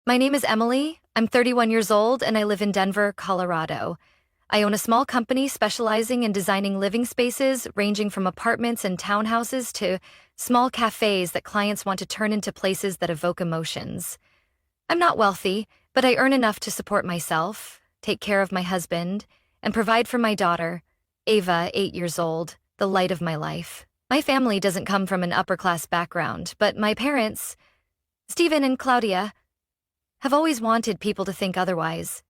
My name is Emily. I'm 31 years old and I live in Denver, Colorado. I own a small company specializing in designing living spaces ranging from apartments and townhouses to small cafes that clients want to turn into places that evoke emotions. I'm not wealthy, but I earn enough to support myself, take care of my husband, and provide for my daughter, Ava, 8 years old, the light of my life. My family doesn't come from an upper-class background, but my parents, Stephen and Claudia, have always wanted people to think otherwise.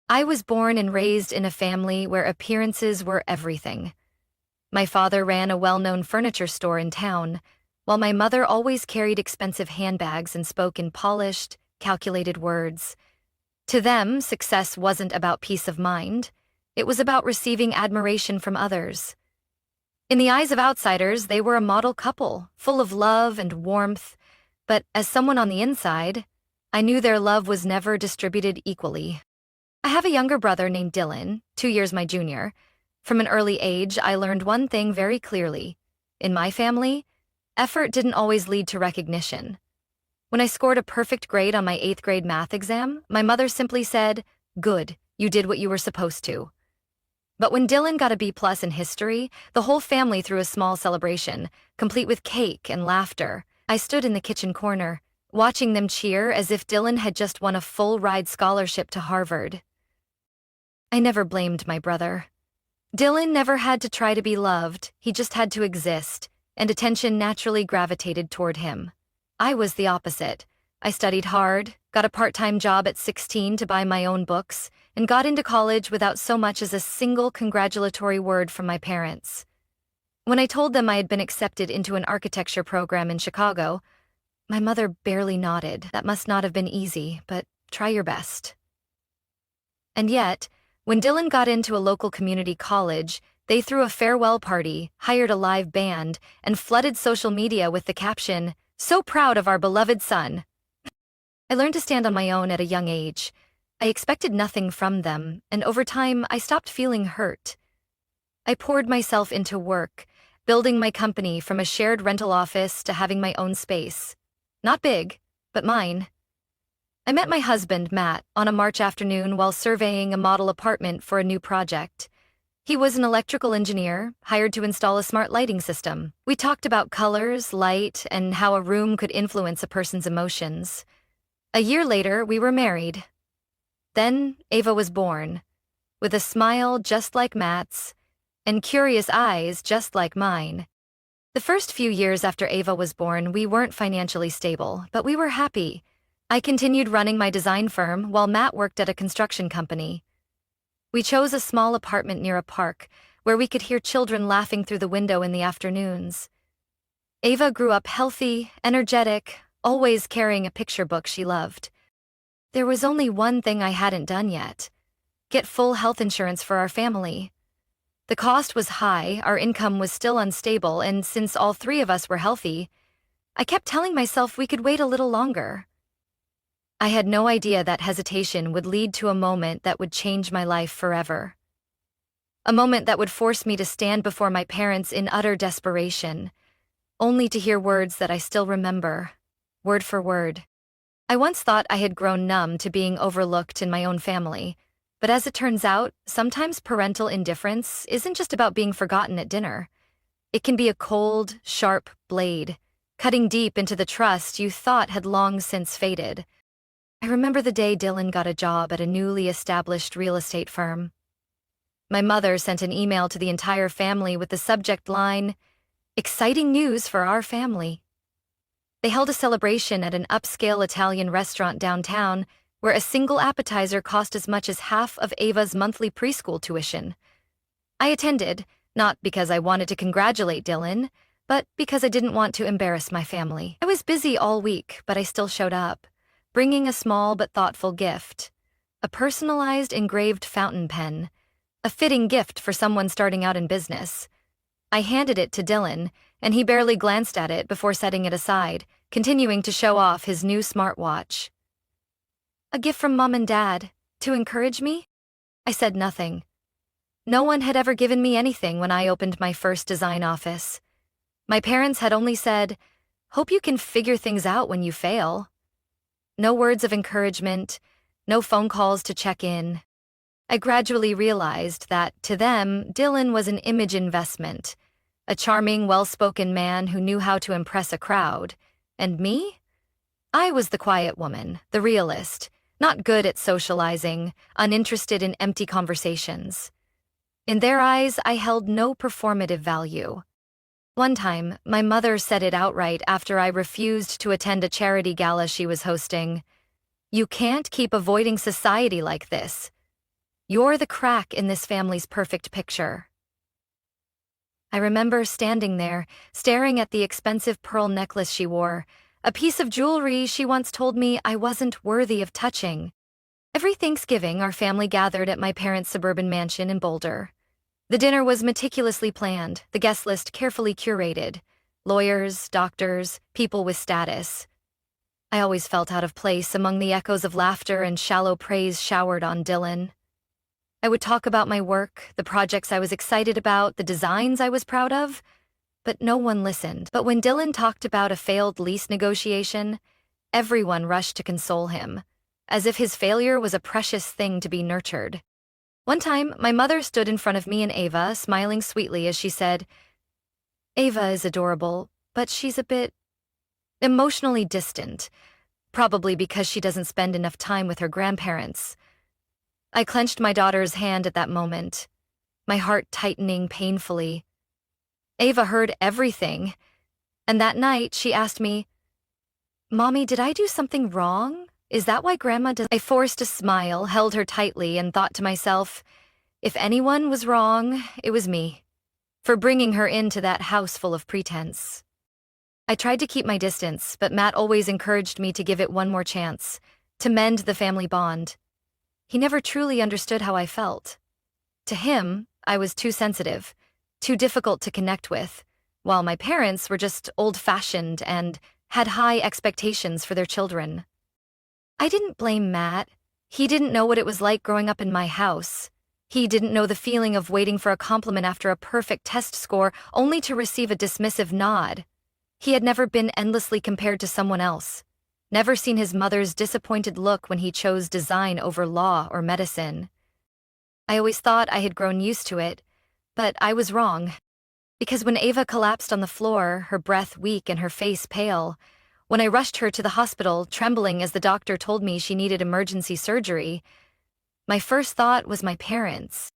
I was born and raised in a family where appearances were everything. My father ran a well-known furniture store in town, while my mother always carried expensive handbags and spoke in polished, calculated words. To them, success wasn't about peace of mind. It was about receiving admiration from others. In the eyes of outsiders, they were a model couple, full of love and warmth, but as someone on the inside, I knew their love was never distributed equally. I have a younger brother named Dylan, 2 years my junior. From an early age, I learned one thing very clearly. In my family, effort didn't always lead to recognition. When I scored a perfect grade on my 8th grade math exam, my mother simply said, "Good, you did what you were supposed to." But when Dylan got a B+ in history, the whole family threw a small celebration, complete with cake and laughter. I stood in the kitchen corner, watching them cheer as if Dylan had just won a full-ride scholarship to Harvard. I never blamed my brother. Dylan never had to try to be loved, he just had to exist, and attention naturally gravitated toward him. I was the opposite. I studied hard, got a part-time job at 16 to buy my own books, and got into college without so much as a single congratulatory word from my parents. When I told them I had been accepted into an architecture program in Chicago, my mother barely nodded. That must not have been easy, but try your best. And yet, when Dylan got into a local community college, they threw a farewell party, hired a live band, and flooded social media with the caption, "So proud of our beloved son." I learned to stand on my own at a young age. I expected nothing from them, and over time, I stopped feeling hurt. I poured myself into work, building my company from a shared rental office to having my own space. Not big, but mine. I met my husband, Matt, on a March afternoon while surveying a model apartment for a new project. He was an electrical engineer, hired to install a smart lighting system. We talked about colors, light, and how a room could influence a person's emotions. A year later, we were married. Then, Ava was born, with a smile just like Matt's, and curious eyes just like mine. The first few years after Ava was born, we weren't financially stable, but we were happy. I continued running my design firm while Matt worked at a construction company. We chose a small apartment near a park, where we could hear children laughing through the window in the afternoons. Ava grew up healthy, energetic, always carrying a picture book she loved. There was only one thing I hadn't done yet: get full health insurance for our family. The cost was high, our income was still unstable, and since all three of us were healthy, I kept telling myself we could wait a little longer. I had no idea that hesitation would lead to a moment that would change my life forever. A moment that would force me to stand before my parents in utter desperation, only to hear words that I still remember, word for word. I once thought I had grown numb to being overlooked in my own family, but as it turns out, sometimes parental indifference isn't just about being forgotten at dinner. It can be a cold, sharp blade, cutting deep into the trust you thought had long since faded. I remember the day Dylan got a job at a newly established real estate firm. My mother sent an email to the entire family with the subject line, "Exciting news for our family." They held a celebration at an upscale Italian restaurant downtown where a single appetizer cost as much as half of Ava's monthly preschool tuition. I attended, not because I wanted to congratulate Dylan, but because I didn't want to embarrass my family. I was busy all week, but I still showed up, bringing a small but thoughtful gift: a personalized engraved fountain pen, a fitting gift for someone starting out in business. I handed it to Dylan, and he barely glanced at it before setting it aside, continuing to show off his new smartwatch. "A gift from Mom and Dad, to encourage me?" I said nothing. No one had ever given me anything when I opened my first design office. My parents had only said, "Hope you can figure things out when you fail." No words of encouragement, no phone calls to check in. I gradually realized that, to them, Dylan was an image investment, a charming, well-spoken man who knew how to impress a crowd. And me? I was the quiet woman, the realist, not good at socializing, uninterested in empty conversations. In their eyes, I held no performative value. One time, my mother said it outright after I refused to attend a charity gala she was hosting. "You can't keep avoiding society like this. You're the crack in this family's perfect picture." I remember standing there, staring at the expensive pearl necklace she wore, a piece of jewelry she once told me I wasn't worthy of touching. Every Thanksgiving, our family gathered at my parents' suburban mansion in Boulder. The dinner was meticulously planned, the guest list carefully curated. Lawyers, doctors, people with status. I always felt out of place among the echoes of laughter and shallow praise showered on Dylan. I would talk about my work, the projects I was excited about, the designs I was proud of, but no one listened. But when Dylan talked about a failed lease negotiation, everyone rushed to console him, as if his failure was a precious thing to be nurtured. One time, my mother stood in front of me and Ava, smiling sweetly as she said, "Ava is adorable, but she's a bit emotionally distant, probably because she doesn't spend enough time with her grandparents." I clenched my daughter's hand at that moment, my heart tightening painfully. Ava heard everything, and that night she asked me, "Mommy, did I do something wrong? Is that why Grandma does—" I forced a smile, held her tightly, and thought to myself, if anyone was wrong, it was me, for bringing her into that house full of pretense. I tried to keep my distance, but Matt always encouraged me to give it one more chance, to mend the family bond. He never truly understood how I felt. To him, I was too sensitive, too difficult to connect with, while my parents were just old-fashioned and had high expectations for their children. I didn't blame Matt. He didn't know what it was like growing up in my house. He didn't know the feeling of waiting for a compliment after a perfect test score only to receive a dismissive nod. He had never been endlessly compared to someone else, never seen his mother's disappointed look when he chose design over law or medicine. I always thought I had grown used to it, but I was wrong. Because when Ava collapsed on the floor, her breath weak and her face pale, when I rushed her to the hospital, trembling as the doctor told me she needed emergency surgery, my first thought was my parents.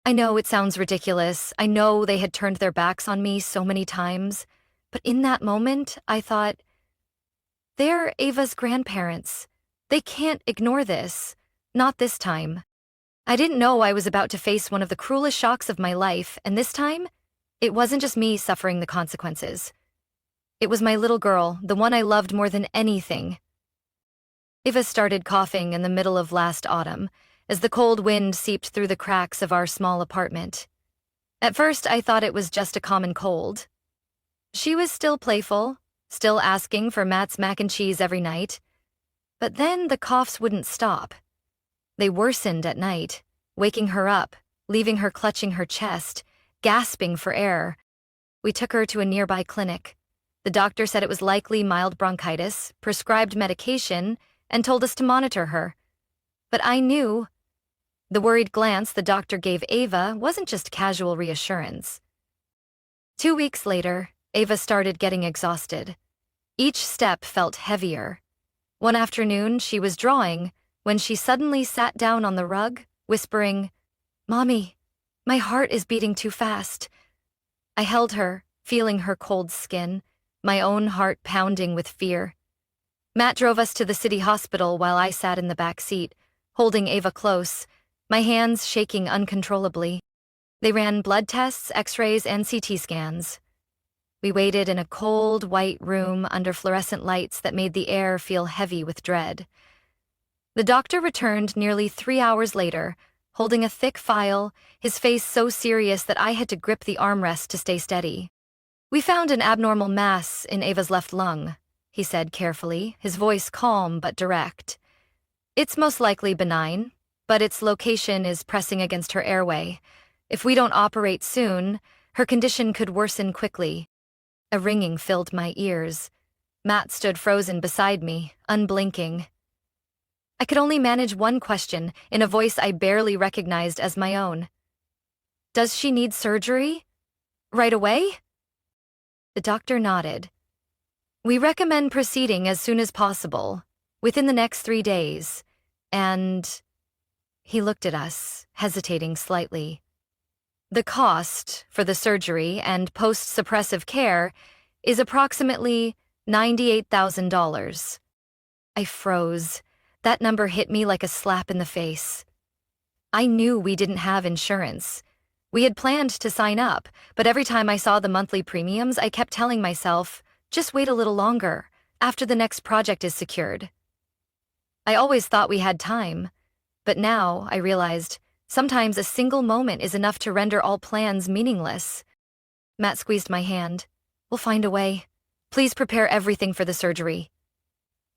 I know it sounds ridiculous. I know they had turned their backs on me so many times, but in that moment, I thought, they're Ava's grandparents. They can't ignore this. Not this time. I didn't know I was about to face one of the cruelest shocks of my life, and this time, it wasn't just me suffering the consequences. It was my little girl, the one I loved more than anything. Ava started coughing in the middle of last autumn, as the cold wind seeped through the cracks of our small apartment. At first, I thought it was just a common cold. She was still playful, still asking for Matt's mac and cheese every night. But then the coughs wouldn't stop. They worsened at night, waking her up, leaving her clutching her chest, gasping for air. We took her to a nearby clinic. The doctor said it was likely mild bronchitis, prescribed medication, and told us to monitor her. But I knew. The worried glance the doctor gave Ava wasn't just casual reassurance. 2 weeks later, Ava started getting exhausted. Each step felt heavier. One afternoon, she was drawing when she suddenly sat down on the rug, whispering, "Mommy, my heart is beating too fast." I held her, feeling her cold skin, my own heart pounding with fear. Matt drove us to the city hospital while I sat in the back seat, holding Ava close, my hands shaking uncontrollably. They ran blood tests, x-rays, and CT scans. We waited in a cold, white room under fluorescent lights that made the air feel heavy with dread. The doctor returned nearly 3 hours later, holding a thick file, his face so serious that I had to grip the armrest to stay steady. "We found an abnormal mass in Ava's left lung," he said carefully, his voice calm but direct. "It's most likely benign, but its location is pressing against her airway. If we don't operate soon, her condition could worsen quickly." A ringing filled my ears. Matt stood frozen beside me, unblinking. I could only manage one question in a voice I barely recognized as my own. Does she need surgery? Right away? The doctor nodded. We recommend proceeding as soon as possible, within the next 3 days, and he looked at us, hesitating slightly. The cost for the surgery and post-suppressive care is approximately $98,000. I froze. That number hit me like a slap in the face. I knew we didn't have insurance. We had planned to sign up, but every time I saw the monthly premiums, I kept telling myself, just wait a little longer, after the next project is secured. I always thought we had time, but now I realized sometimes a single moment is enough to render all plans meaningless. Matt squeezed my hand. We'll find a way. Please prepare everything for the surgery.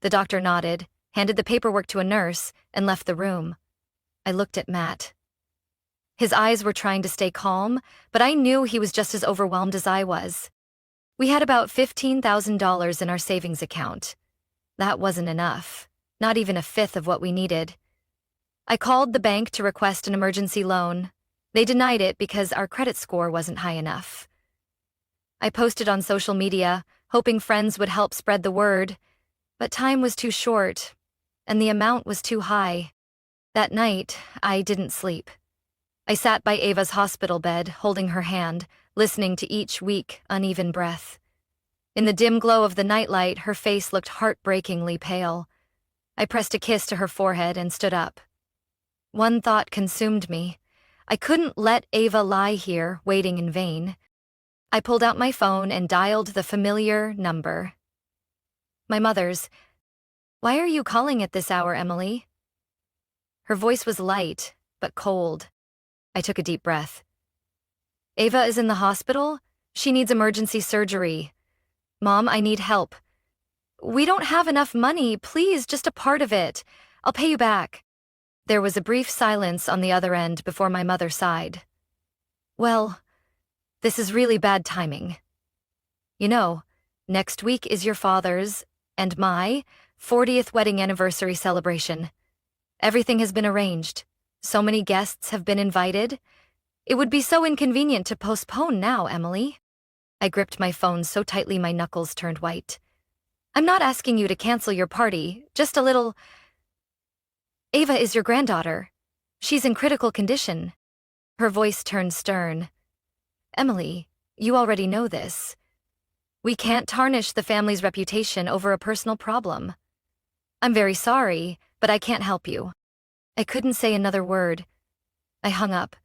The doctor nodded, handed the paperwork to a nurse, and left the room. I looked at Matt. His eyes were trying to stay calm, but I knew he was just as overwhelmed as I was. We had about $15,000 in our savings account. That wasn't enough, not even a fifth of what we needed. I called the bank to request an emergency loan. They denied it because our credit score wasn't high enough. I posted on social media, hoping friends would help spread the word, but time was too short, and the amount was too high. That night, I didn't sleep. I sat by Ava's hospital bed, holding her hand, listening to each weak, uneven breath. In the dim glow of the nightlight, her face looked heartbreakingly pale. I pressed a kiss to her forehead and stood up. One thought consumed me. I couldn't let Ava lie here, waiting in vain. I pulled out my phone and dialed the familiar number. My mother's. Why are you calling at this hour, Emily? Her voice was light, but cold. I took a deep breath. Ava is in the hospital. She needs emergency surgery. Mom, I need help. We don't have enough money. Please, just a part of it. I'll pay you back. There was a brief silence on the other end before my mother sighed. Well, this is really bad timing. You know, next week is your father's and my 40th wedding anniversary celebration. Everything has been arranged. So many guests have been invited. It would be so inconvenient to postpone now, Emily. I gripped my phone so tightly my knuckles turned white. I'm not asking you to cancel your party, just a little. Ava is your granddaughter. She's in critical condition. Her voice turned stern. Emily, you already know this. We can't tarnish the family's reputation over a personal problem. I'm very sorry, but I can't help you. I couldn't say another word. I hung up.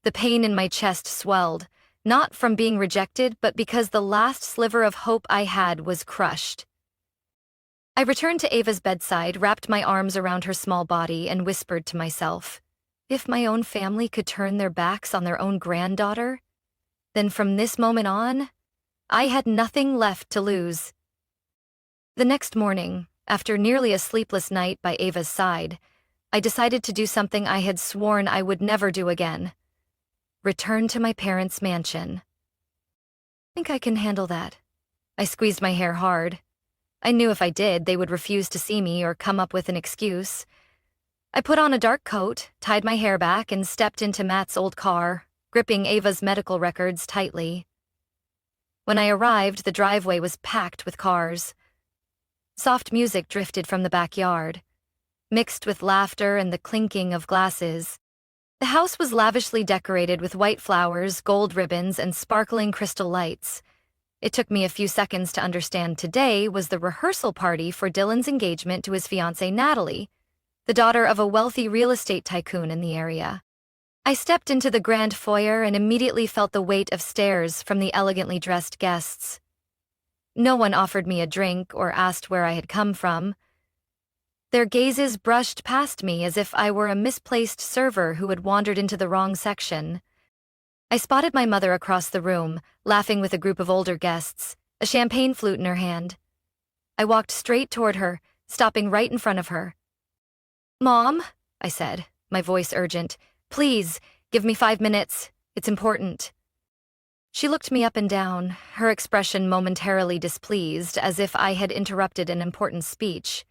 The pain in my chest swelled, not from being rejected, but because the last sliver of hope I had was crushed. I returned to Ava's bedside, wrapped my arms around her small body, and whispered to myself, if my own family could turn their backs on their own granddaughter, then from this moment on, I had nothing left to lose. The next morning, after nearly a sleepless night by Ava's side, I decided to do something I had sworn I would never do again. Return to my parents' mansion. I think I can handle that. I squeezed my hair hard. I knew if I did, they would refuse to see me or come up with an excuse. I put on a dark coat, tied my hair back, and stepped into Matt's old car, gripping Ava's medical records tightly. When I arrived, the driveway was packed with cars. Soft music drifted from the backyard, mixed with laughter and the clinking of glasses. The house was lavishly decorated with white flowers, gold ribbons, and sparkling crystal lights. It took me a few seconds to understand today was the rehearsal party for Dylan's engagement to his fiancée Natalie, the daughter of a wealthy real estate tycoon in the area. I stepped into the grand foyer and immediately felt the weight of stares from the elegantly dressed guests. No one offered me a drink or asked where I had come from. Their gazes brushed past me as if I were a misplaced server who had wandered into the wrong section. I spotted my mother across the room, laughing with a group of older guests, a champagne flute in her hand. I walked straight toward her, stopping right in front of her. "Mom," I said, my voice urgent, "please, give me 5 minutes. It's important." She looked me up and down, her expression momentarily displeased, as if I had interrupted an important speech.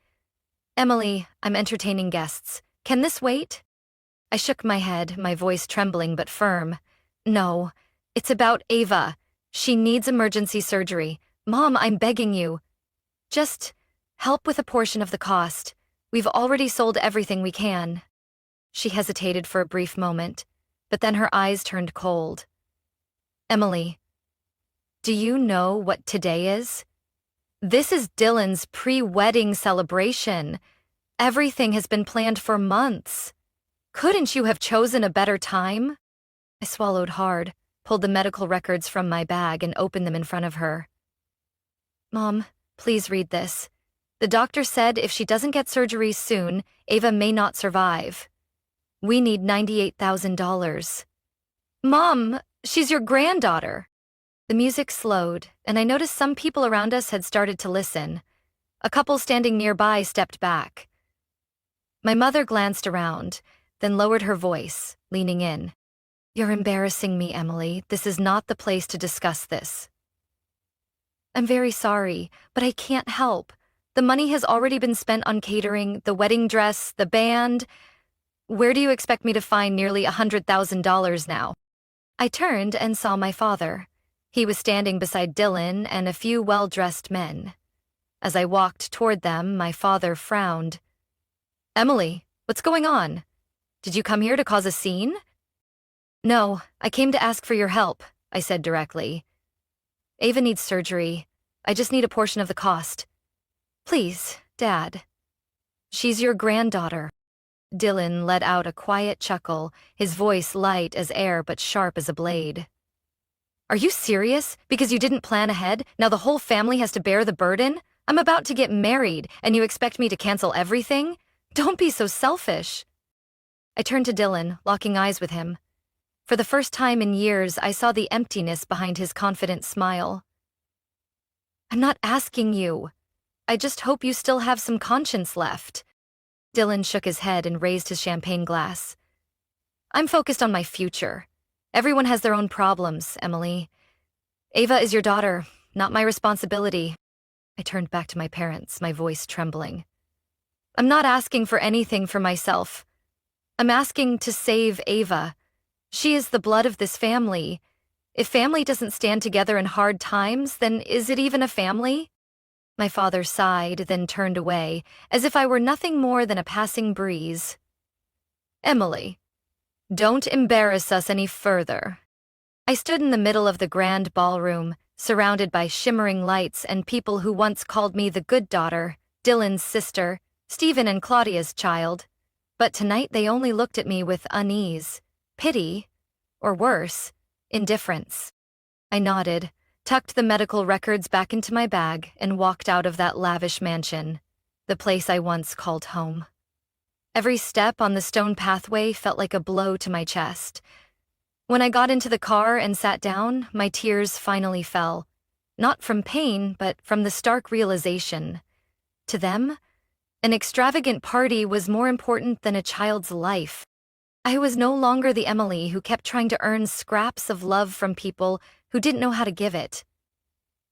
Emily, I'm entertaining guests. Can this wait? I shook my head, my voice trembling but firm. No, it's about Ava. She needs emergency surgery. Mom, I'm begging you. Just help with a portion of the cost. We've already sold everything we can. She hesitated for a brief moment, but then her eyes turned cold. Emily, do you know what today is? This is Dylan's pre-wedding celebration. Everything has been planned for months. Couldn't you have chosen a better time? I swallowed hard, pulled the medical records from my bag and opened them in front of her. Mom, please read this. The doctor said if she doesn't get surgery soon, Ava may not survive. We need $98,000. Mom, she's your granddaughter. The music slowed, and I noticed some people around us had started to listen. A couple standing nearby stepped back. My mother glanced around, then lowered her voice, leaning in. You're embarrassing me, Emily. This is not the place to discuss this. I'm very sorry, but I can't help. The money has already been spent on catering, the wedding dress, the band. Where do you expect me to find nearly $100,000 now? I turned and saw my father. He was standing beside Dylan and a few well-dressed men. As I walked toward them, my father frowned. Emily, what's going on? Did you come here to cause a scene? No, I came to ask for your help, I said directly. Ava needs surgery. I just need a portion of the cost. Please, Dad. She's your granddaughter. Dylan let out a quiet chuckle, his voice light as air but sharp as a blade. Are you serious? Because you didn't plan ahead, now the whole family has to bear the burden? I'm about to get married, and you expect me to cancel everything? Don't be so selfish. I turned to Dylan, locking eyes with him. For the first time in years, I saw the emptiness behind his confident smile. I'm not asking you. I just hope you still have some conscience left. Dylan shook his head and raised his champagne glass. I'm focused on my future. Everyone has their own problems, Emily. Ava is your daughter, not my responsibility. I turned back to my parents, my voice trembling. I'm not asking for anything for myself. I'm asking to save Ava. She is the blood of this family. If family doesn't stand together in hard times, then is it even a family? My father sighed, then turned away, as if I were nothing more than a passing breeze. Emily, don't embarrass us any further. I stood in the middle of the grand ballroom, surrounded by shimmering lights and people who once called me the good daughter, Dylan's sister, Stephen and Claudia's child. But tonight they only looked at me with unease, pity, or worse, indifference. I nodded, tucked the medical records back into my bag, and walked out of that lavish mansion, the place I once called home. Every step on the stone pathway felt like a blow to my chest. When I got into the car and sat down, my tears finally fell, not from pain, but from the stark realization. To them, an extravagant party was more important than a child's life. I was no longer the Emily who kept trying to earn scraps of love from people who didn't know how to give it.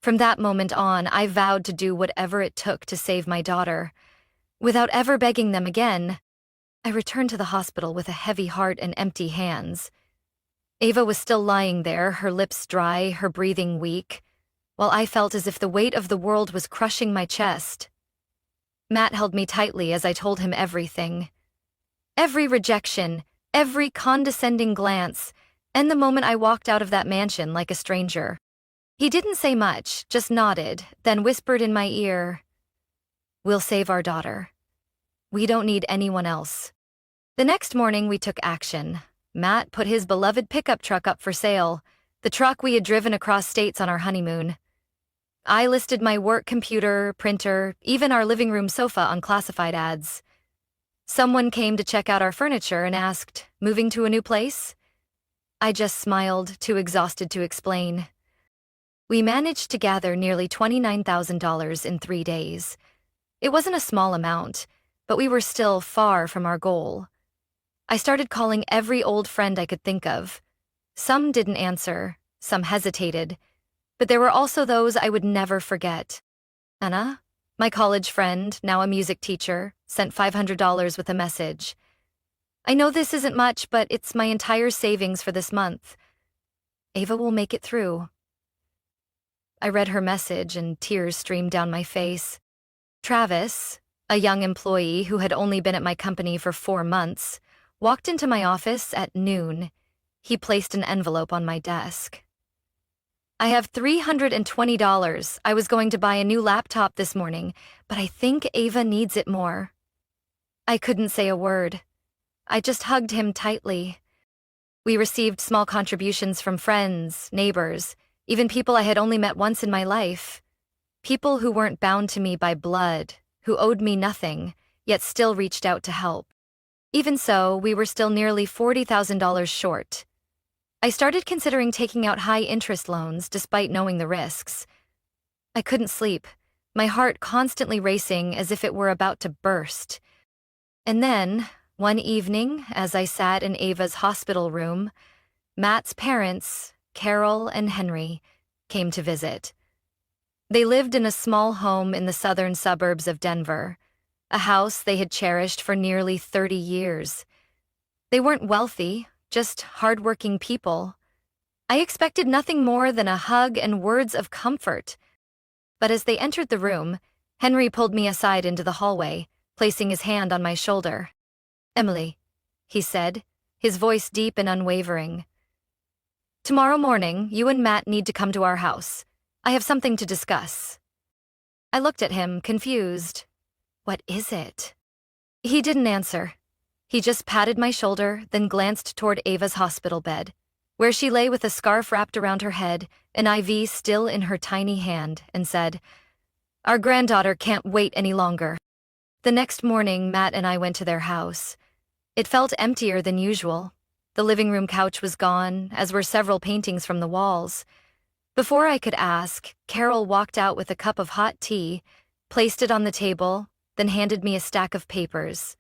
From that moment on, I vowed to do whatever it took to save my daughter. Without ever begging them again, I returned to the hospital with a heavy heart and empty hands. Ava was still lying there, her lips dry, her breathing weak, while I felt as if the weight of the world was crushing my chest. Matt held me tightly as I told him everything. Every rejection, every condescending glance, and the moment I walked out of that mansion like a stranger. He didn't say much, just nodded, then whispered in my ear, "We'll save our daughter. We don't need anyone else." The next morning we took action. Matt put his beloved pickup truck up for sale, the truck we had driven across states on our honeymoon. I listed my work computer, printer, even our living room sofa on classified ads. Someone came to check out our furniture and asked, "Moving to a new place?" I just smiled, too exhausted to explain. We managed to gather nearly $29,000 in 3 days. It wasn't a small amount, but we were still far from our goal. I started calling every old friend I could think of. Some didn't answer, some hesitated, but there were also those I would never forget. Anna, My college friend, now a music teacher, sent $500 with a message. I know this isn't much, but it's my entire savings for this month. Ava will make it through. I read her message and tears streamed down my face. Travis, a young employee who had only been at my company for 4 months, walked into my office at noon. He placed an envelope on my desk. I have $320. I was going to buy a new laptop this morning, but I think Ava needs it more. I couldn't say a word. I just hugged him tightly. We received small contributions from friends, neighbors, even people I had only met once in my life. People who weren't bound to me by blood, who owed me nothing, yet still reached out to help. Even so, we were still nearly $40,000 short. I started considering taking out high-interest loans despite knowing the risks. I couldn't sleep, my heart constantly racing as if it were about to burst. And then, one evening, as I sat in Ava's hospital room, Matt's parents, Carol and Henry, came to visit. They lived in a small home in the southern suburbs of Denver, a house they had cherished for nearly 30 years. They weren't wealthy, just hardworking people. I expected nothing more than a hug and words of comfort. But as they entered the room, Henry pulled me aside into the hallway, placing his hand on my shoulder. "Emily," he said, his voice deep and unwavering. "Tomorrow morning, you and Matt need to come to our house. I have something to discuss." I looked at him, confused. What is it? He didn't answer. He just patted my shoulder, then glanced toward Ava's hospital bed, where she lay with a scarf wrapped around her head, an IV still in her tiny hand, and said, "Our granddaughter can't wait any longer." The next morning, Matt and I went to their house. It felt emptier than usual. The living room couch was gone, as were several paintings from the walls. Before I could ask, Carol walked out with a cup of hot tea, placed it on the table, then handed me a stack of papers.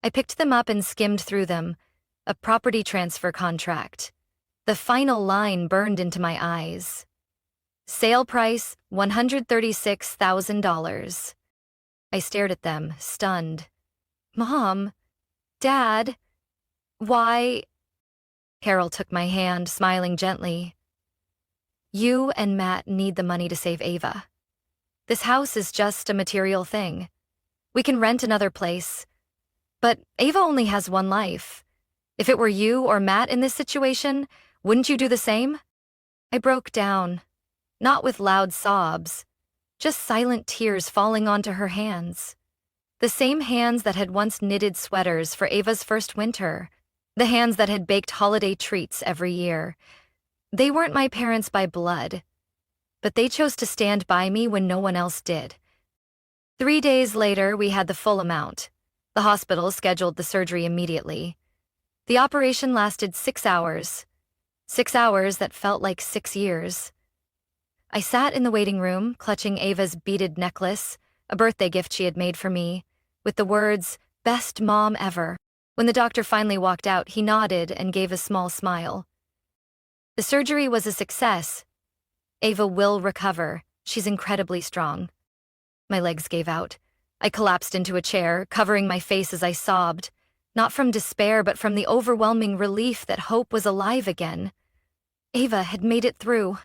I picked them up and skimmed through them. A property transfer contract. The final line burned into my eyes. Sale price, $136,000. I stared at them, stunned. "Mom, Dad, why?" Carol took my hand, smiling gently. "You and Matt need the money to save Ava. This house is just a material thing. We can rent another place. But Ava only has one life. If it were you or Matt in this situation, wouldn't you do the same?" I broke down, not with loud sobs, just silent tears falling onto her hands. The same hands that had once knitted sweaters for Ava's first winter, the hands that had baked holiday treats every year. They weren't my parents by blood, but they chose to stand by me when no one else did. 3 days later, we had the full amount. The hospital scheduled the surgery immediately. The operation lasted 6 hours. 6 hours that felt like 6 years. I sat in the waiting room, clutching Ava's beaded necklace, a birthday gift she had made for me, with the words, "Best mom ever." When the doctor finally walked out, he nodded and gave a small smile. The surgery was a success. Ava will recover. She's incredibly strong. My legs gave out. I collapsed into a chair, covering my face as I sobbed, not from despair but from the overwhelming relief that hope was alive again. Ava had made it through.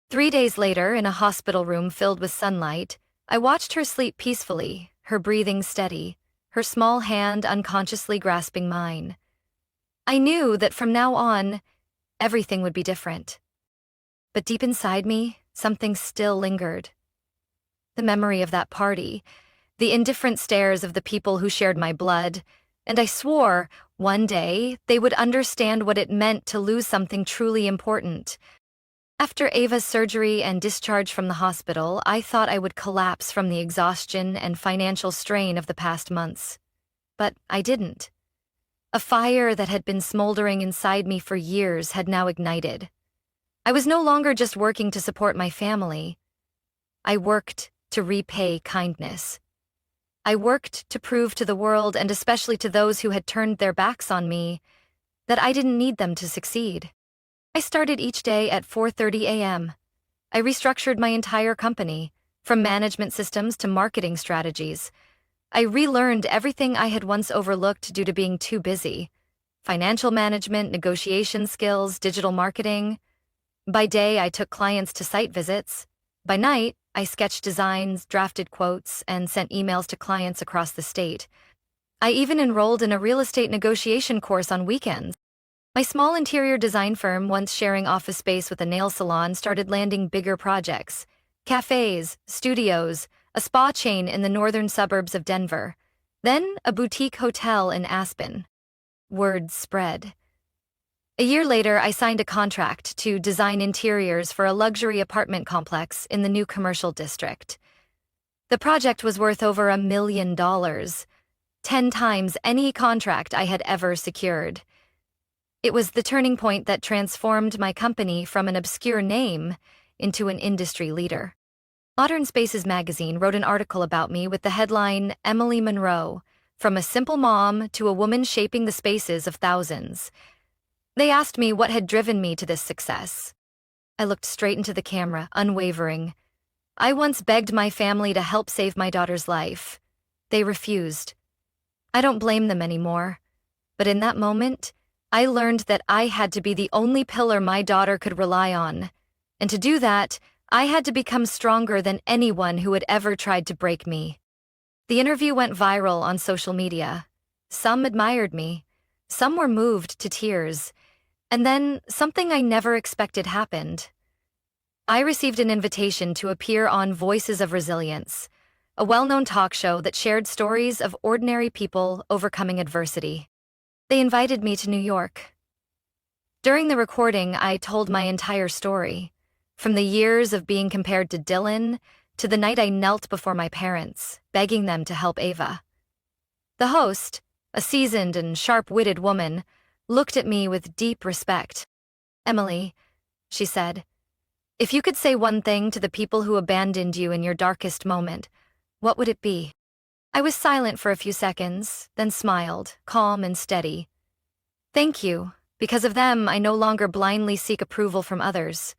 3 days later, in a hospital room filled with sunlight, I watched her sleep peacefully, her breathing steady, her small hand unconsciously grasping mine. I knew that from now on, everything would be different. But deep inside me, something still lingered. The memory of that party, the indifferent stares of the people who shared my blood, and I swore, one day, they would understand what it meant to lose something truly important. After Ava's surgery and discharge from the hospital, I thought I would collapse from the exhaustion and financial strain of the past months. But I didn't. A fire that had been smoldering inside me for years had now ignited. I was no longer just working to support my family. I worked to repay kindness. I worked to prove to the world, and especially to those who had turned their backs on me, that I didn't need them to succeed. I started each day at 4:30 a.m. I restructured my entire company, from management systems to marketing strategies. I relearned everything I had once overlooked due to being too busy: financial management, negotiation skills, digital marketing. By day, I took clients to site visits. By night, I sketched designs, drafted quotes, and sent emails to clients across the state. I even enrolled in a real estate negotiation course on weekends. My small interior design firm, once sharing office space with a nail salon, started landing bigger projects: cafes, studios, a spa chain in the northern suburbs of Denver, then a boutique hotel in Aspen. Word spread. A year later, I signed a contract to design interiors for a luxury apartment complex in the new commercial district. The project was worth over $1 million, 10 times any contract I had ever secured. It was the turning point that transformed my company from an obscure name into an industry leader. Modern Spaces magazine wrote an article about me with the headline, "Emily Monroe, from a simple mom to a woman shaping the spaces of thousands." They asked me what had driven me to this success. I looked straight into the camera, unwavering. I once begged my family to help save my daughter's life. They refused. I don't blame them anymore. But in that moment, I learned that I had to be the only pillar my daughter could rely on. And to do that, I had to become stronger than anyone who had ever tried to break me. The interview went viral on social media. Some admired me. Some were moved to tears. And then something I never expected happened. I received an invitation to appear on Voices of Resilience, a well-known talk show that shared stories of ordinary people overcoming adversity. They invited me to New York. During the recording, I told my entire story, from the years of being compared to Dylan to the night I knelt before my parents, begging them to help Ava. The host, a seasoned and sharp-witted woman, looked at me with deep respect. "Emily," she said, "if you could say one thing to the people who abandoned you in your darkest moment, what would it be?" I was silent for a few seconds, then smiled, calm and steady. "Thank you. Because of them, I no longer blindly seek approval from others.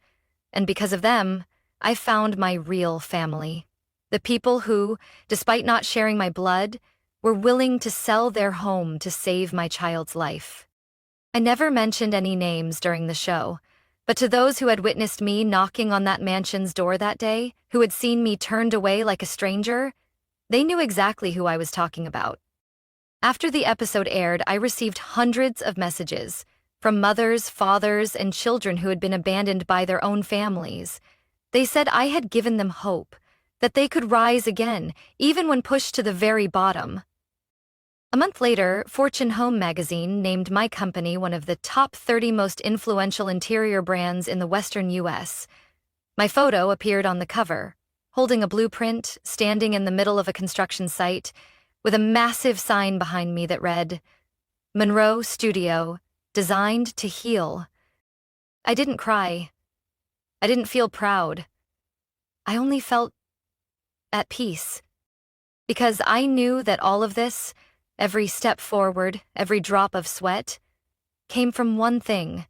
And because of them, I found my real family. The people who, despite not sharing my blood, were willing to sell their home to save my child's life." I never mentioned any names during the show, but to those who had witnessed me knocking on that mansion's door that day, who had seen me turned away like a stranger, they knew exactly who I was talking about. After the episode aired, I received hundreds of messages from mothers, fathers, and children who had been abandoned by their own families. They said I had given them hope, that they could rise again, even when pushed to the very bottom. A month later, Fortune Home magazine named my company one of the top 30 most influential interior brands in the Western U.S. My photo appeared on the cover, holding a blueprint, standing in the middle of a construction site, with a massive sign behind me that read, "Monroe Studio, designed to heal." I didn't cry. I didn't feel proud. I only felt at peace. Because I knew that all of this, every step forward, every drop of sweat, came from one thing: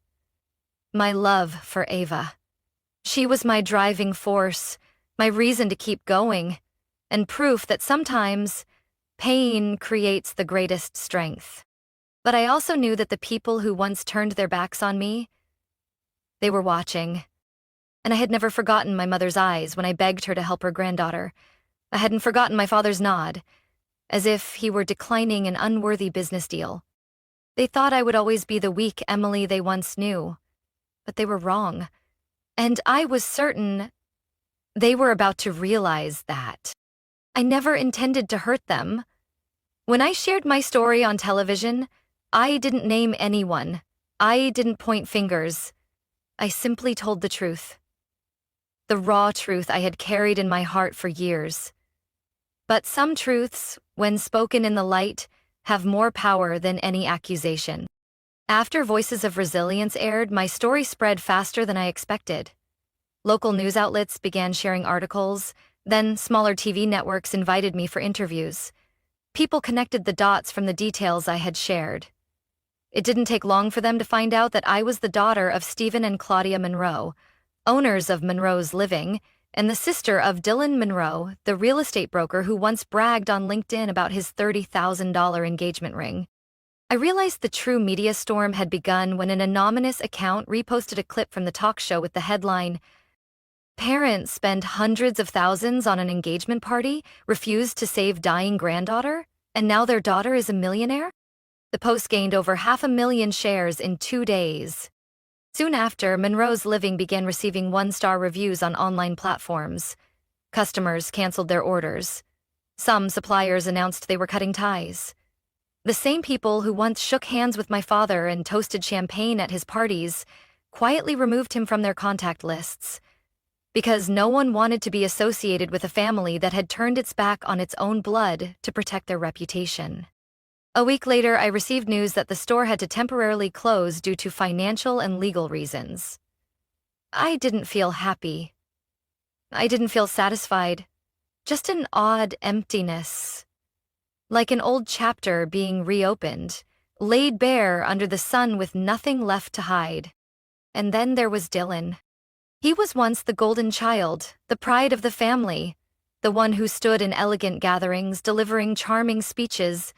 my love for Ava. She was my driving force, my reason to keep going, and proof that sometimes pain creates the greatest strength. But I also knew that the people who once turned their backs on me, they were watching. And I had never forgotten my mother's eyes when I begged her to help her granddaughter. I hadn't forgotten my father's nod, as if he were declining an unworthy business deal. They thought I would always be the weak Emily they once knew, but they were wrong. And I was certain they were about to realize that. I never intended to hurt them. When I shared my story on television, I didn't name anyone. I didn't point fingers. I simply told the truth. The raw truth I had carried in my heart for years. But some truths, when spoken in the light, have more power than any accusation. After Voices of Resilience aired, my story spread faster than I expected. Local news outlets began sharing articles, then smaller TV networks invited me for interviews. People connected the dots from the details I had shared. It didn't take long for them to find out that I was the daughter of Stephen and Claudia Monroe, owners of Monroe's Living, and the sister of Dylan Monroe, the real estate broker who once bragged on LinkedIn about his $30,000 engagement ring. I realized the true media storm had begun when an anonymous account reposted a clip from the talk show with the headline, "Parents spend hundreds of thousands on an engagement party, refused to save dying granddaughter, and now their daughter is a millionaire?" The post gained over 500,000 shares in 2 days. Soon after, Monroe's Living began receiving one-star reviews on online platforms. Customers canceled their orders. Some suppliers announced they were cutting ties. The same people who once shook hands with my father and toasted champagne at his parties quietly removed him from their contact lists, because no one wanted to be associated with a family that had turned its back on its own blood to protect their reputation. A week later, I received news that the store had to temporarily close due to financial and legal reasons. I didn't feel happy. I didn't feel satisfied. Just an odd emptiness. Like an old chapter being reopened, laid bare under the sun with nothing left to hide. And then there was Dylan. He was once the golden child, the pride of the family, the one who stood in elegant gatherings delivering charming speeches.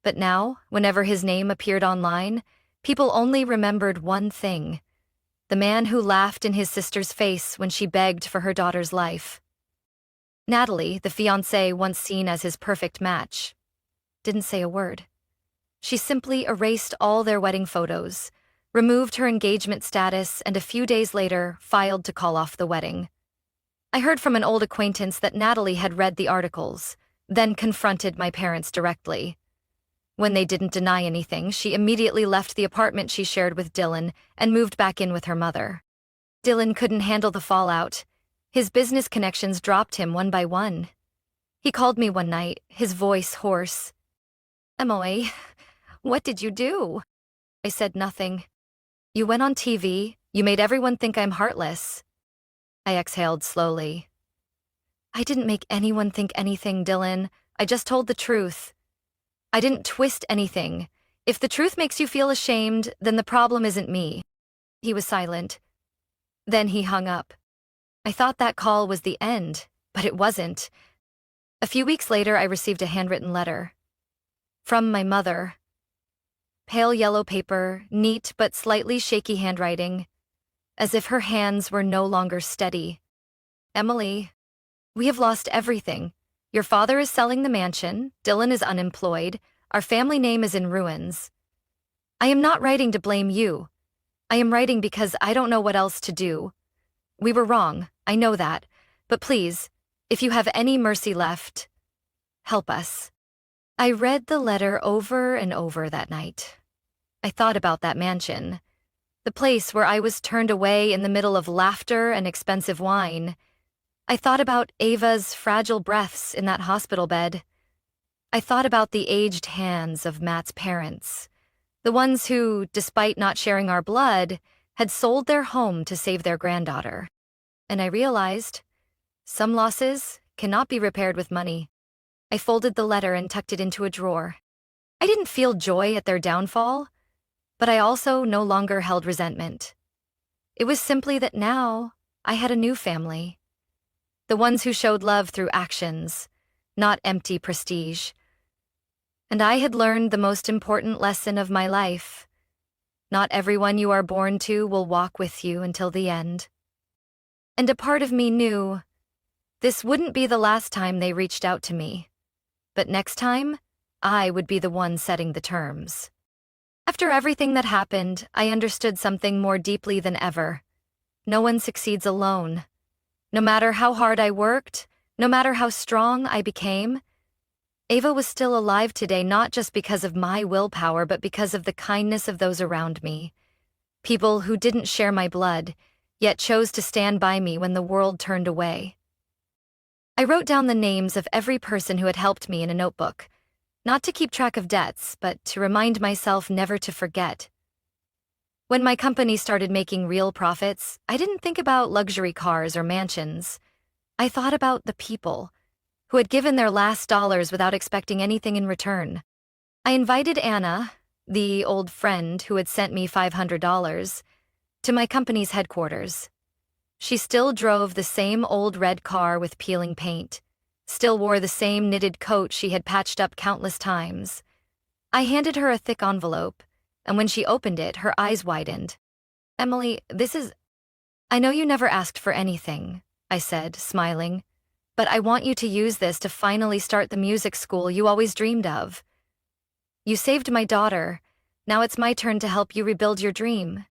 But now, whenever his name appeared online, people only remembered one thing: the man who laughed in his sister's face when she begged for her daughter's life. Natalie, the fiancée once seen as his perfect match, didn't say a word. She simply erased all their wedding photos, removed her engagement status, and a few days later filed to call off the wedding. I heard from an old acquaintance that Natalie had read the articles, then confronted my parents directly. When they didn't deny anything, she immediately left the apartment she shared with Dylan and moved back in with her mother. Dylan couldn't handle the fallout. His business connections dropped him one by one. He called me one night, his voice hoarse. "Emily, what did you do?" I said nothing. "You went on TV. You made everyone think I'm heartless." I exhaled slowly. "I didn't make anyone think anything, Dylan. I just told the truth. I didn't twist anything. If the truth makes you feel ashamed, then the problem isn't me." He was silent. Then he hung up. I thought that call was the end, but it wasn't. A few weeks later, I received a handwritten letter. From my mother. Pale yellow paper, neat but slightly shaky handwriting, as if her hands were no longer steady. "Emily, we have lost everything. Your father is selling the mansion, Dylan is unemployed, our family name is in ruins. I am not writing to blame you. I am writing because I don't know what else to do. We were wrong, I know that, but please, if you have any mercy left, help us." I read the letter over and over that night. I thought about that mansion, the place where I was turned away in the middle of laughter and expensive wine. I thought about Ava's fragile breaths in that hospital bed. I thought about the aged hands of Matt's parents, the ones who, despite not sharing our blood, had sold their home to save their granddaughter. And I realized, some losses cannot be repaired with money. I folded the letter and tucked it into a drawer. I didn't feel joy at their downfall, but I also no longer held resentment. It was simply that now I had a new family. The ones who showed love through actions, not empty prestige. And I had learned the most important lesson of my life. Not everyone you are born to will walk with you until the end. And a part of me knew this wouldn't be the last time they reached out to me. But next time, I would be the one setting the terms. After everything that happened, I understood something more deeply than ever. No one succeeds alone. No matter how hard I worked, no matter how strong I became, Ava was still alive today not just because of my willpower but because of the kindness of those around me. People who didn't share my blood, yet chose to stand by me when the world turned away. I wrote down the names of every person who had helped me in a notebook, not to keep track of debts, but to remind myself never to forget. When my company started making real profits, I didn't think about luxury cars or mansions. I thought about the people who had given their last dollars without expecting anything in return. I invited Anna, the old friend who had sent me $500, to my company's headquarters. She still drove the same old red car with peeling paint, still wore the same knitted coat she had patched up countless times. I handed her a thick envelope, and when she opened it, her eyes widened. "Emily, this is—" "I know you never asked for anything," I said, smiling, "but I want you to use this to finally start the music school you always dreamed of. You saved my daughter. Now it's my turn to help you rebuild your dream."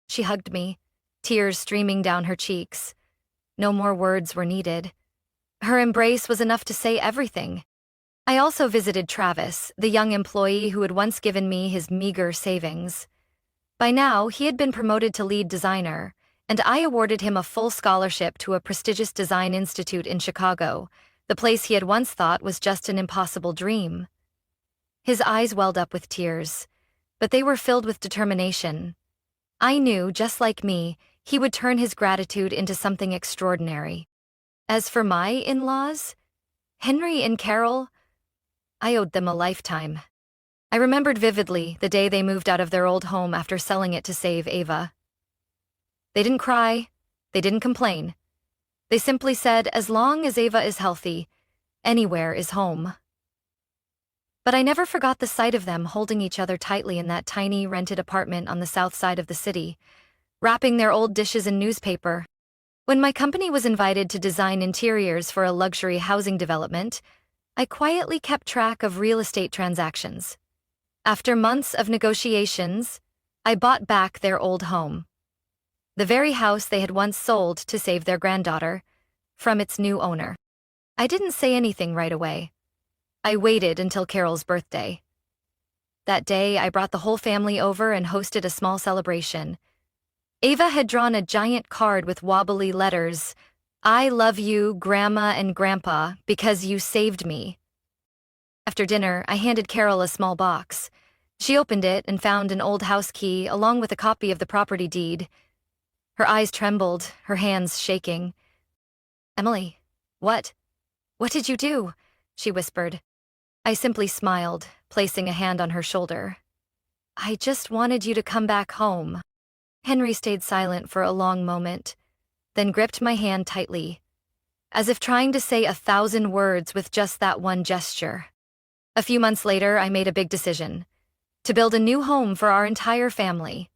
She hugged me, tears streaming down her cheeks. No more words were needed. Her embrace was enough to say everything. I also visited Travis, the young employee who had once given me his meager savings. By now, he had been promoted to lead designer, and I awarded him a full scholarship to a prestigious design institute in Chicago, the place he had once thought was just an impossible dream. His eyes welled up with tears, but they were filled with determination. I knew, just like me, he would turn his gratitude into something extraordinary. As for my in-laws, Henry and Carol, I owed them a lifetime. I remembered vividly the day they moved out of their old home after selling it to save Ava. They didn't cry, they didn't complain. They simply said, as long as Ava is healthy, anywhere is home. But I never forgot the sight of them holding each other tightly in that tiny rented apartment on the south side of the city, wrapping their old dishes in newspaper. When my company was invited to design interiors for a luxury housing development, I quietly kept track of real estate transactions. After months of negotiations, I bought back their old home, the very house they had once sold to save their granddaughter, from its new owner. I didn't say anything right away. I waited until Carol's birthday. That day, I brought the whole family over and hosted a small celebration. Ava had drawn a giant card with wobbly letters, "I love you, Grandma and Grandpa, because you saved me." After dinner, I handed Carol a small box. She opened it and found an old house key along with a copy of the property deed. Her eyes trembled, her hands shaking. "Emily, what did you do?" she whispered. I simply smiled, placing a hand on her shoulder. "I just wanted you to come back home." Henry stayed silent for a long moment, then gripped my hand tightly, as if trying to say 1,000 words with just that one gesture. A few months later, I made a big decision: to build a new home for our entire family.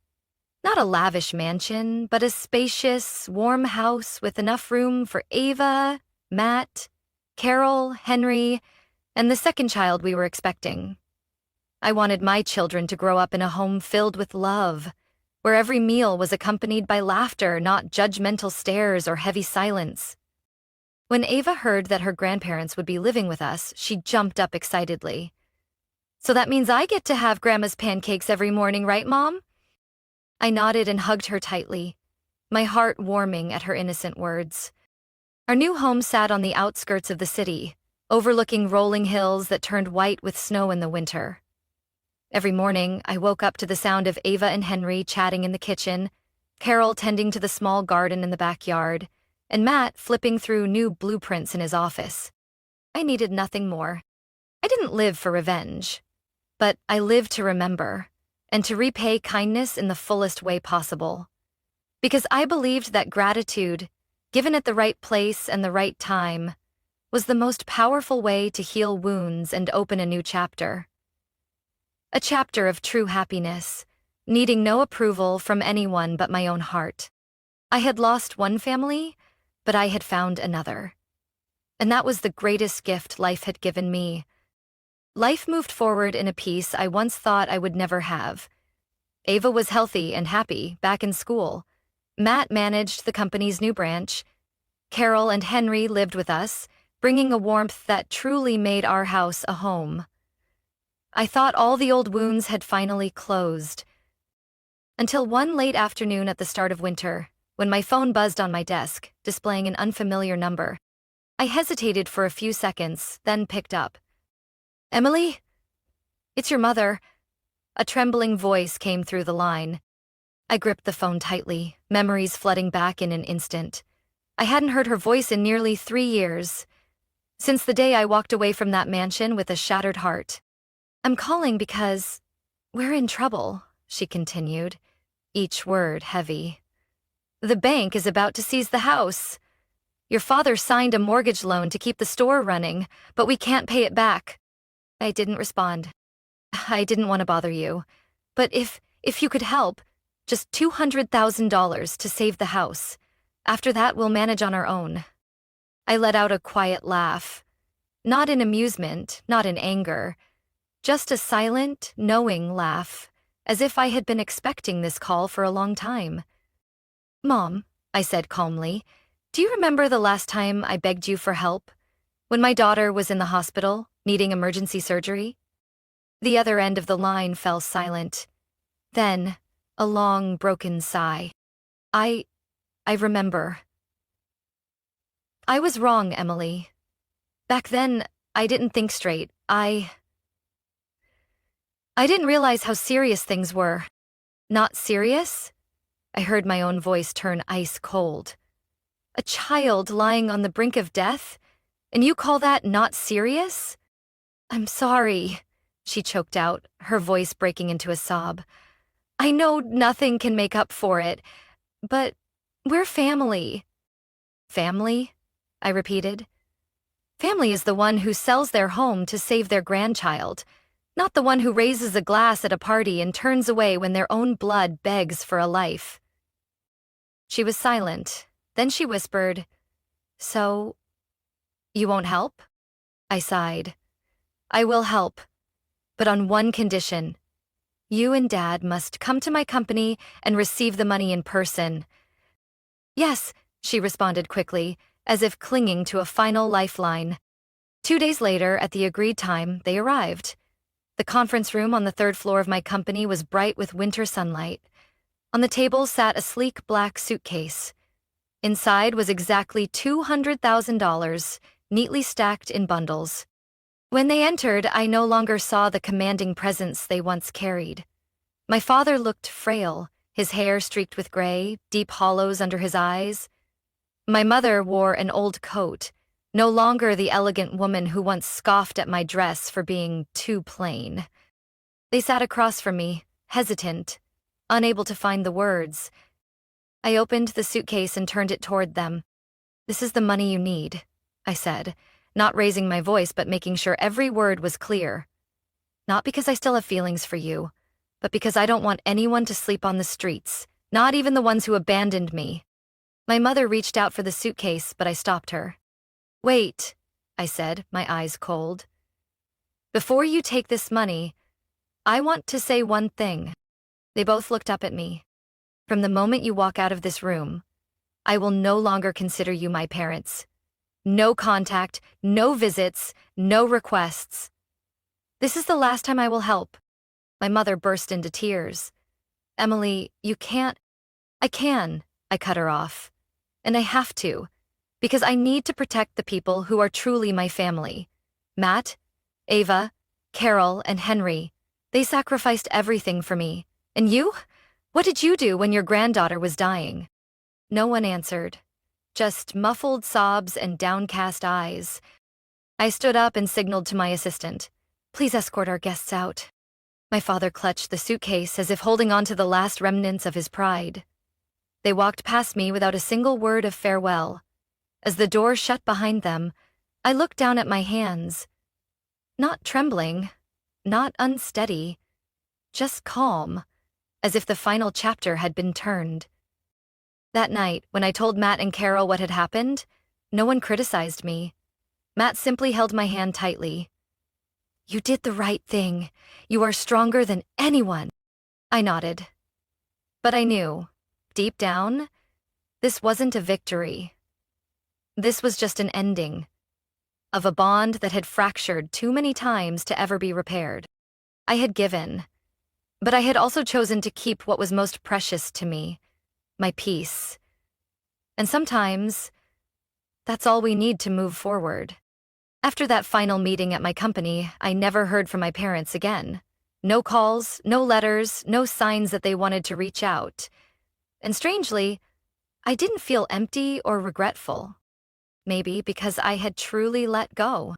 Not a lavish mansion, but a spacious, warm house with enough room for Ava, Matt, Carol, Henry, and the second child we were expecting. I wanted my children to grow up in a home filled with love, where every meal was accompanied by laughter, not judgmental stares or heavy silence. When Ava heard that her grandparents would be living with us, she jumped up excitedly. "So that means I get to have Grandma's pancakes every morning, right, Mom?" I nodded and hugged her tightly, my heart warming at her innocent words. Our new home sat on the outskirts of the city, overlooking rolling hills that turned white with snow in the winter. Every morning, I woke up to the sound of Ava and Henry chatting in the kitchen, Carol tending to the small garden in the backyard, and Matt flipping through new blueprints in his office. I needed nothing more. I didn't live for revenge, but I lived to remember, and to repay kindness in the fullest way possible. Because I believed that gratitude, given at the right place and the right time, was the most powerful way to heal wounds and open a new chapter. A chapter of true happiness, needing no approval from anyone but my own heart. I had lost one family, but I had found another. And that was the greatest gift life had given me. Life moved forward in a pace I once thought I would never have. Ava was healthy and happy, back in school. Matt managed the company's new branch. Carol and Henry lived with us, bringing a warmth that truly made our house a home. I thought all the old wounds had finally closed. Until one late afternoon at the start of winter, when my phone buzzed on my desk, displaying an unfamiliar number. I hesitated for a few seconds, then picked up. "Emily? It's your mother." A trembling voice came through the line. I gripped the phone tightly, memories flooding back in an instant. I hadn't heard her voice in nearly 3 years, since the day I walked away from that mansion with a shattered heart. "I'm calling because we're in trouble," she continued, each word heavy. The bank is about to seize the house. Your father signed a mortgage loan to keep the store running, but we can't pay it back. I didn't respond. I didn't want to bother you. But if you could help, just $200,000 to save the house. After that, we'll manage on our own. I let out a quiet laugh. Not in amusement, not in anger. Just a silent, knowing laugh, as if I had been expecting this call for a long time. Mom, I said calmly, do you remember the last time I begged you for help? When my daughter was in the hospital, needing emergency surgery? The other end of the line fell silent. Then, a long, broken sigh. I remember. I was wrong, Emily. Back then, I didn't think straight. I didn't realize how serious things were. Not serious? I heard my own voice turn ice cold. A child lying on the brink of death? And you call that not serious? I'm sorry, she choked out, her voice breaking into a sob. I know nothing can make up for it, but we're family. Family? I repeated. Family is the one who sells their home to save their grandchild, not the one who raises a glass at a party and turns away when their own blood begs for a life. She was silent. Then she whispered, So, you won't help? I sighed. I will help, but on one condition. You and Dad must come to my company and receive the money in person. Yes, she responded quickly, as if clinging to a final lifeline. 2 days later, at the agreed time, they arrived. The conference room on the third floor of my company was bright with winter sunlight. On the table sat a sleek black suitcase. Inside was exactly $200,000, neatly stacked in bundles. When they entered, I no longer saw the commanding presence they once carried. My father looked frail, his hair streaked with gray, deep hollows under his eyes. My mother wore an old coat, no longer the elegant woman who once scoffed at my dress for being too plain. They sat across from me, hesitant, unable to find the words. I opened the suitcase and turned it toward them. This is the money you need, I said, not raising my voice but making sure every word was clear. Not because I still have feelings for you, but because I don't want anyone to sleep on the streets, not even the ones who abandoned me. My mother reached out for the suitcase, but I stopped her. Wait, I said, my eyes cold. Before you take this money, I want to say one thing. They both looked up at me. From the moment you walk out of this room, I will no longer consider you my parents. No contact, no visits, no requests. This is the last time I will help. My mother burst into tears. Emily, you can't. I can, I cut her off. And I have to, because I need to protect the people who are truly my family. Matt, Ava, Carol, and Henry. They sacrificed everything for me. And you? What did you do when your granddaughter was dying? No one answered. Just muffled sobs and downcast eyes. I stood up and signaled to my assistant. Please escort our guests out. My father clutched the suitcase as if holding on to the last remnants of his pride. They walked past me without a single word of farewell. As the door shut behind them, I looked down at my hands. Not trembling, not unsteady, just calm, as if the final chapter had been turned. That night, when I told Matt and Carol what had happened, no one criticized me. Matt simply held my hand tightly. You did the right thing. You are stronger than anyone. I nodded. But I knew, deep down, this wasn't a victory. This was just an ending of a bond that had fractured too many times to ever be repaired. I had given, but I had also chosen to keep what was most precious to me, my peace. And sometimes, that's all we need to move forward. After that final meeting at my company, I never heard from my parents again. No calls, no letters, no signs that they wanted to reach out. And strangely, I didn't feel empty or regretful. Maybe because I had truly let go.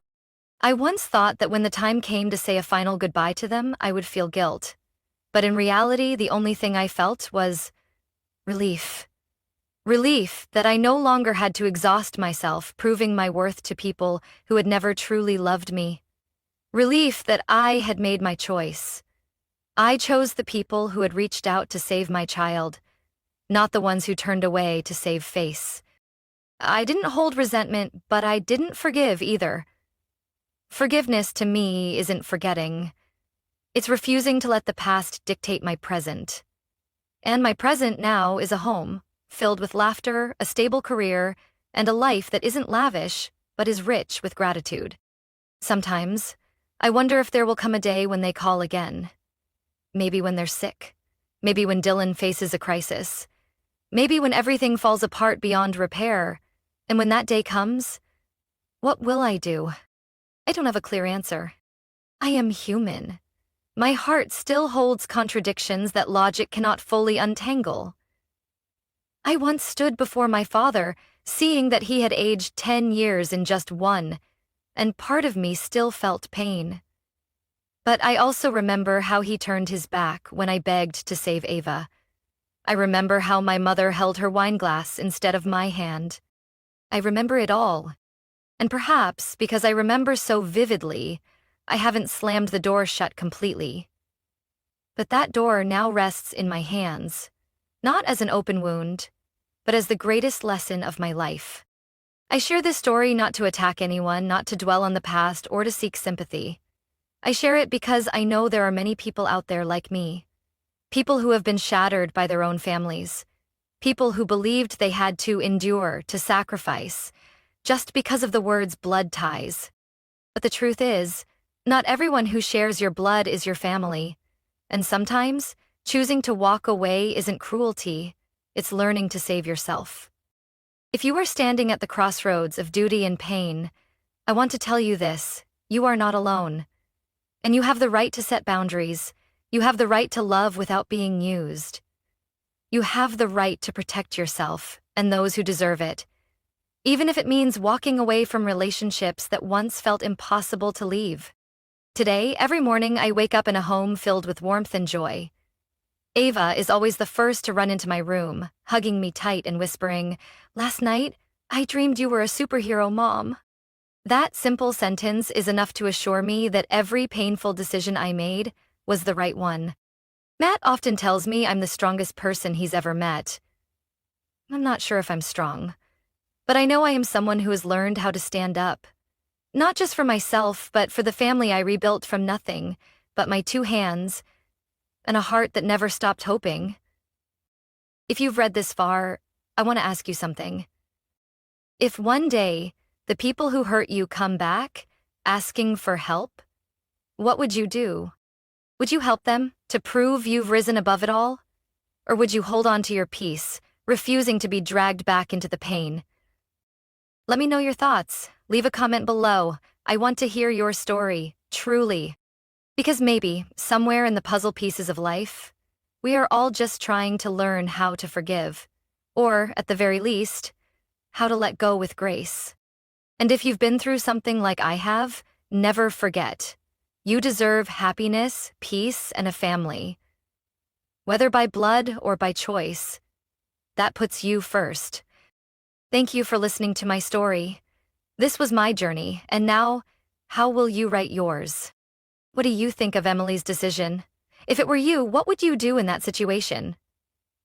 I once thought that when the time came to say a final goodbye to them, I would feel guilt. But in reality, the only thing I felt was relief. Relief that I no longer had to exhaust myself proving my worth to people who had never truly loved me. Relief that I had made my choice. I chose the people who had reached out to save my child, not the ones who turned away to save face. I didn't hold resentment, but I didn't forgive either. Forgiveness to me isn't forgetting. It's refusing to let the past dictate my present. And my present now is a home, filled with laughter, a stable career, and a life that isn't lavish, but is rich with gratitude. Sometimes, I wonder if there will come a day when they call again. Maybe when they're sick. Maybe when Dylan faces a crisis. Maybe when everything falls apart beyond repair. And when that day comes, what will I do? I don't have a clear answer. I am human. My heart still holds contradictions that logic cannot fully untangle. I once stood before my father, seeing that he had aged 10 years in just one, and part of me still felt pain. But I also remember how he turned his back when I begged to save Ava. I remember how my mother held her wine glass instead of my hand. I remember it all. And perhaps because I remember so vividly, I haven't slammed the door shut completely. But that door now rests in my hands, not as an open wound, but as the greatest lesson of my life. I share this story not to attack anyone, not to dwell on the past, or to seek sympathy. I share it because I know there are many people out there like me. People who have been shattered by their own families. People who believed they had to endure, to sacrifice, just because of the words blood ties. But the truth is, not everyone who shares your blood is your family. And sometimes, choosing to walk away isn't cruelty, it's learning to save yourself. If you are standing at the crossroads of duty and pain, I want to tell you this: you are not alone. And you have the right to set boundaries. You have the right to love without being used. You have the right to protect yourself and those who deserve it, even if it means walking away from relationships that once felt impossible to leave. Today, every morning I wake up in a home filled with warmth and joy. Ava is always the first to run into my room, hugging me tight and whispering, "Last night, I dreamed you were a superhero, Mom." That simple sentence is enough to assure me that every painful decision I made was the right one. Matt often tells me I'm the strongest person he's ever met. I'm not sure if I'm strong, but I know I am someone who has learned how to stand up. Not just for myself, but for the family I rebuilt from nothing, but my 2 hands, and a heart that never stopped hoping. If you've read this far, I want to ask you something. If one day, the people who hurt you come back, asking for help, what would you do? Would you help them to prove you've risen above it all? Or would you hold on to your peace, refusing to be dragged back into the pain? Let me know your thoughts. Leave a comment below. I want to hear your story, truly. Because maybe, somewhere in the puzzle pieces of life, we are all just trying to learn how to forgive. Or, at the very least, how to let go with grace. And if you've been through something like I have, never forget. You deserve happiness, peace, and a family. Whether by blood or by choice, that puts you first. Thank you for listening to my story. This was my journey, and now, how will you write yours? What do you think of Emily's decision? If it were you, what would you do in that situation?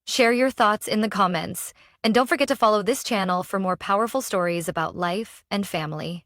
Share your thoughts in the comments, and don't forget to follow this channel for more powerful stories about life and family.